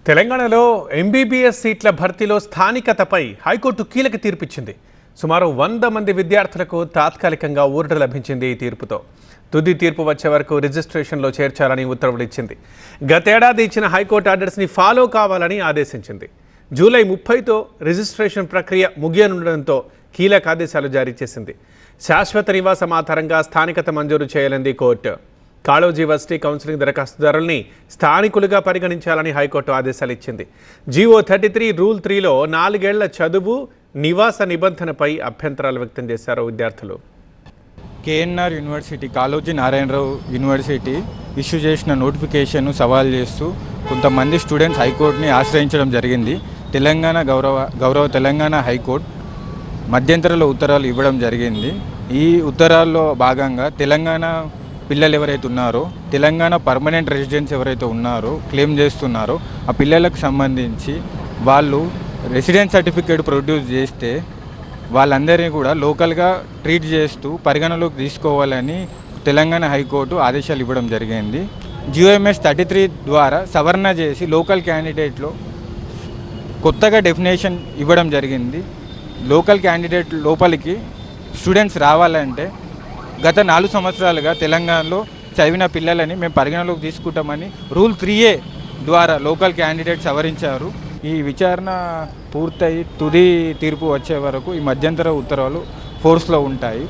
తెలంగాణలో ఎంబీబీఎస్ సీట్ల భర్తీలో స్థానికతపై హైకోర్టు కీలక తీర్పిచ్చింది. సుమారు 100 మంది విద్యార్థులకు తాత్కాలికంగా ఊరట లభించింది. ఈ తీర్పుతో తుది తీర్పు వచ్చే వరకు రిజిస్ట్రేషన్లో చేర్చాలని ఉత్తర్వులు ఇచ్చింది. గతేడాది ఇచ్చిన హైకోర్టు ఆర్డర్స్ని ఫాలో కావాలని ఆదేశించింది. జూలై 30తో రిజిస్ట్రేషన్ ప్రక్రియ ముగియనుండడంతో కీలక ఆదేశాలు జారీ చేసింది. శాశ్వత నివాసం ఆధారంగా స్థానికత మంజూరు చేయాలంది కోర్టు. కాళోజీ వర్సిటీ కౌన్సిలింగ్ దరఖాస్తుదారుల్ని స్థానికులుగా పరిగణించాలని హైకోర్టు ఆదేశాలు ఇచ్చింది. జీవో 33 రూల్ 3లో 4 ఏళ్ల చదువు నివాస నిబంధనపై అభ్యంతరాలు వ్యక్తం చేశారు విద్యార్థులు. KNR university Kaloji Narayana Rao university issue చేసిన నోటిఫికేషన్ను సవాల్ చేస్తూ కొంతమంది స్టూడెంట్స్ హైకోర్టుని ఆశ్రయించడం జరిగింది. గౌరవ తెలంగాణ హైకోర్టు మధ్యంతరంలో ఉత్తర్వులు ఇవ్వడం జరిగింది. ఈ ఉత్తరాల్లో భాగంగా తెలంగాణ పిల్లలు ఎవరైతే ఉన్నారో, తెలంగాణ పర్మనెంట్ రెసిడెంట్స్ ఎవరైతే ఉన్నారో క్లెయిమ్ చేస్తున్నారో ఆ పిల్లలకు సంబంధించి వాళ్ళు రెసిడెన్స్ సర్టిఫికేట్ ప్రొడ్యూస్ చేస్తే వాళ్ళందరినీ కూడా లోకల్గా ట్రీట్ చేస్తూ పరిగణలోకి తీసుకోవాలని తెలంగాణ హైకోర్టు ఆదేశాలు ఇవ్వడం జరిగింది. జియోఎంఎస్ 33 ద్వారా సవరణ చేసి లోకల్ క్యాండిడేట్లో కొత్తగా డెఫినేషన్ ఇవ్వడం జరిగింది. లోకల్ క్యాండిడేట్ లోపలికి స్టూడెంట్స్ రావాలంటే గత 4 సంవత్సరాలుగా తెలంగాణలో చదివిన పిల్లలని మేము పరిగణలోకి తీసుకుంటామని రూల్ 3A ద్వారా లోకల్ క్యాండిడేట్ సవరించారు. ఈ విచారణ పూర్తయి తుది తీర్పు వచ్చే వరకు ఈ మధ్యంతర ఉత్తర్వులు ఫోర్స్లో ఉంటాయి.